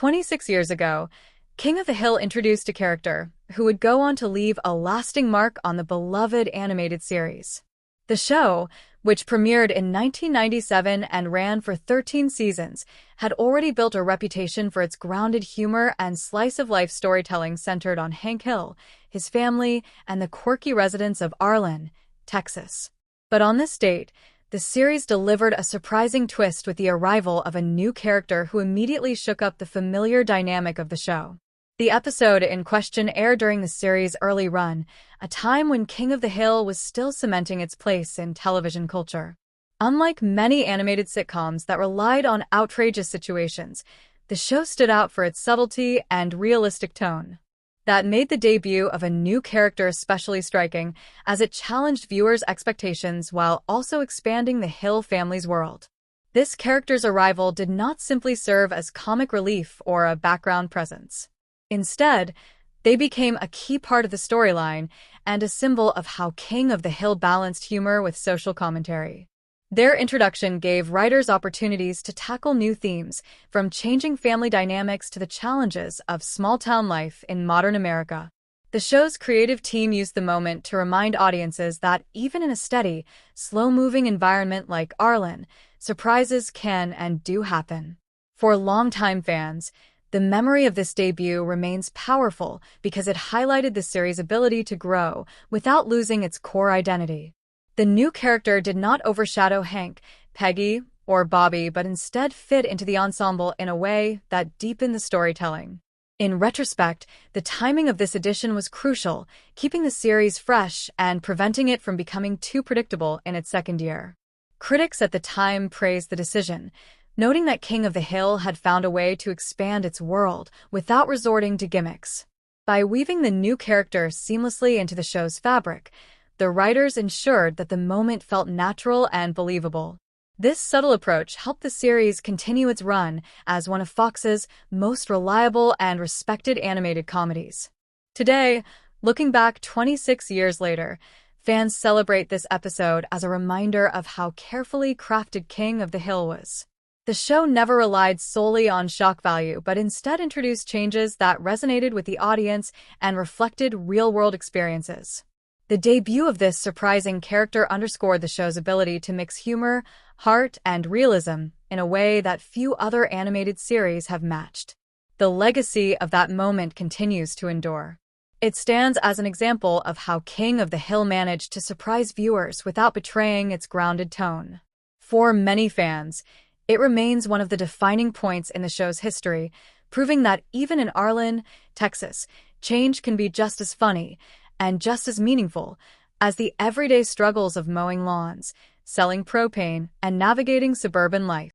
26 years ago, King of the Hill introduced a character who would go on to leave a lasting mark on the beloved animated series. The show, which premiered in 1997 and ran for 13 seasons, had already built a reputation for its grounded humor and slice-of-life storytelling centered on Hank Hill, his family, and the quirky residents of Arlen, Texas. But on this date, the series delivered a surprising twist with the arrival of a new character who immediately shook up the familiar dynamic of the show. The episode in question aired during the series' early run, a time when King of the Hill was still cementing its place in television culture. Unlike many animated sitcoms that relied on outrageous situations, the show stood out for its subtlety and realistic tone. That made the debut of a new character especially striking, as it challenged viewers' expectations while also expanding the Hill family's world. This character's arrival did not simply serve as comic relief or a background presence. Instead, they became a key part of the storyline and a symbol of how King of the Hill balanced humor with social commentary. Their introduction gave writers opportunities to tackle new themes, from changing family dynamics to the challenges of small-town life in modern America. The show's creative team used the moment to remind audiences that even in a steady, slow-moving environment like Arlen, surprises can and do happen. For longtime fans, the memory of this debut remains powerful because it highlighted the series' ability to grow without losing its core identity. The new character did not overshadow Hank, Peggy, or Bobby, but instead fit into the ensemble in a way that deepened the storytelling. In retrospect, the timing of this addition was crucial, keeping the series fresh and preventing it from becoming too predictable in its second year. Critics at the time praised the decision, noting that King of the Hill had found a way to expand its world without resorting to gimmicks. By weaving the new character seamlessly into the show's fabric, the writers ensured that the moment felt natural and believable. This subtle approach helped the series continue its run as one of Fox's most reliable and respected animated comedies. Today, looking back 26 years later, fans celebrate this episode as a reminder of how carefully crafted King of the Hill was. The show never relied solely on shock value, but instead introduced changes that resonated with the audience and reflected real-world experiences. The debut of this surprising character underscored the show's ability to mix humor, heart, and realism in a way that few other animated series have matched. The legacy of that moment continues to endure. It stands as an example of how King of the Hill managed to surprise viewers without betraying its grounded tone. For many fans, it remains one of the defining points in the show's history, proving that even in Arlen, Texas, change can be just as funny and just as meaningful as the everyday struggles of mowing lawns, selling propane, and navigating suburban life.